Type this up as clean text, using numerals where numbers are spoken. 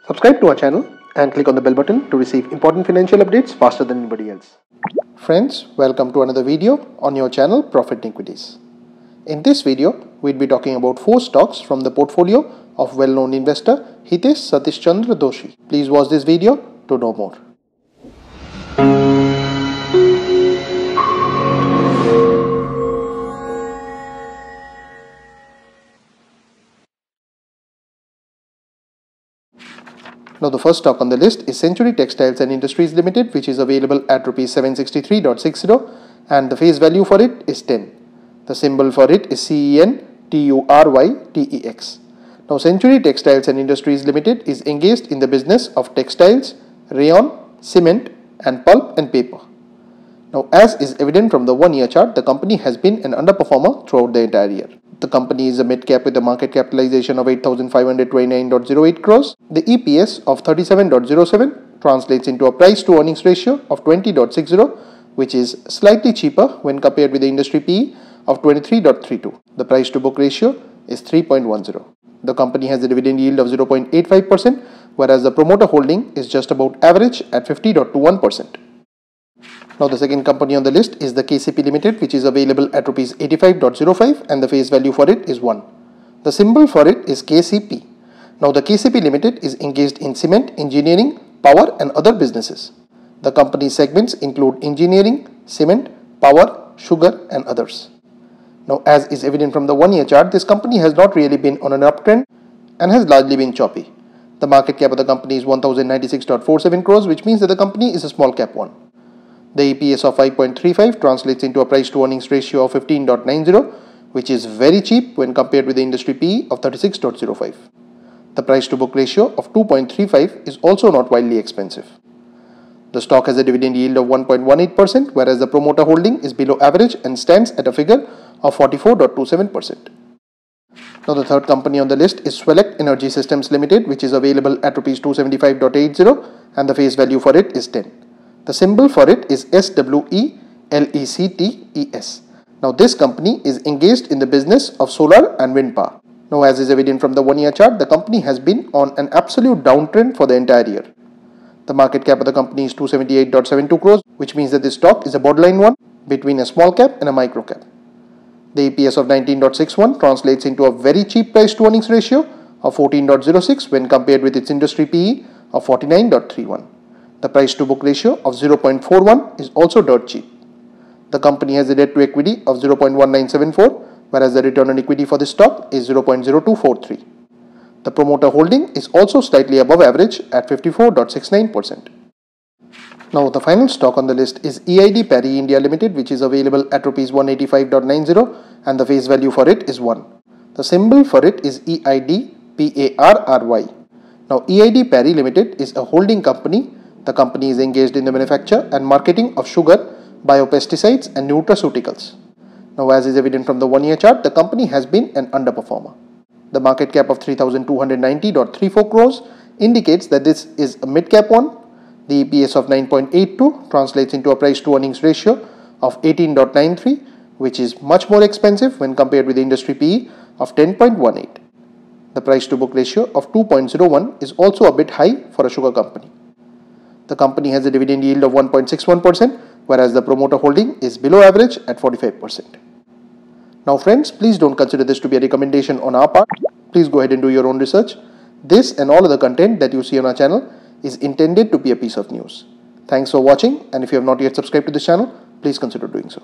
Subscribe to our channel and click on the bell button to receive important financial updates faster than anybody else. Friends, welcome to another video on your channel Profit in Equities. In this video, we'll be talking about 4 stocks from the portfolio of well-known investor Hitesh Satishchandra Doshi. Please watch this video to know more. Now the first stock on the list is Century Textiles and Industries Limited, which is available at Rs 763.60 and the face value for it is 10. The symbol for it is CENTURYTEX. Now Century Textiles and Industries Limited is engaged in the business of textiles, rayon, cement and pulp and paper. Now as is evident from the 1-year chart, the company has been an underperformer throughout the entire year. The company is a mid-cap with a market capitalization of 8,529.08 crores. The EPS of 37.07 translates into a price to earnings ratio of 20.60, which is slightly cheaper when compared with the industry PE of 23.32. The price to book ratio is 3.10. The company has a dividend yield of 0.85%, whereas the promoter holding is just about average at 50.21%. Now the second company on the list is the KCP Limited, which is available at Rs 85.05 and the face value for it is 1. The symbol for it is KCP. Now the KCP Limited is engaged in cement, engineering, power and other businesses. The company's segments include engineering, cement, power, sugar and others. Now as is evident from the 1-year chart, this company has not really been on an uptrend and has largely been choppy. The market cap of the company is 1,096.47 crores, which means that the company is a small cap one. The EPS of 5.35 translates into a price to earnings ratio of 15.90, which is very cheap when compared with the industry PE of 36.05. The price to book ratio of 2.35 is also not wildly expensive. The stock has a dividend yield of 1.18%, whereas the promoter holding is below average and stands at a figure of 44.27%. Now the third company on the list is Swelect Energy Systems Limited, which is available at Rs 275.80 and the face value for it is 10. The symbol for it is SWELECTES. Now this company is engaged in the business of solar and wind power. Now as is evident from the 1-year chart, the company has been on an absolute downtrend for the entire year. The market cap of the company is 278.72 crores, which means that this stock is a borderline one between a small cap and a micro cap. The EPS of 19.61 translates into a very cheap price to earnings ratio of 14.06 when compared with its industry PE of 49.31. The price to book ratio of 0.41 is also dirt cheap. The company has a debt to equity of 0.1974, whereas the return on equity for this stock is 0.0243. The promoter holding is also slightly above average at 54.69%. Now the final stock on the list is Eid Parry India Limited, which is available at Rs 185.90 and the face value for it is 1. The symbol for it is EIDPARRY. Now Eid Parry Limited is a holding company. The company is engaged in the manufacture and marketing of sugar, biopesticides and nutraceuticals. Now as is evident from the 1-year chart, the company has been an underperformer. The market cap of 3,290.34 crores indicates that this is a mid-cap one. The EPS of 9.82 translates into a price to earnings ratio of 18.93, which is much more expensive when compared with the industry PE of 10.18. The price to book ratio of 2.01 is also a bit high for a sugar company. The company has a dividend yield of 1.61%, whereas the promoter holding is below average at 45%. Now friends, please don't consider this to be a recommendation on our part. Please go ahead and do your own research. This and all other content that you see on our channel is intended to be a piece of news. Thanks for watching, and if you have not yet subscribed to this channel, please consider doing so.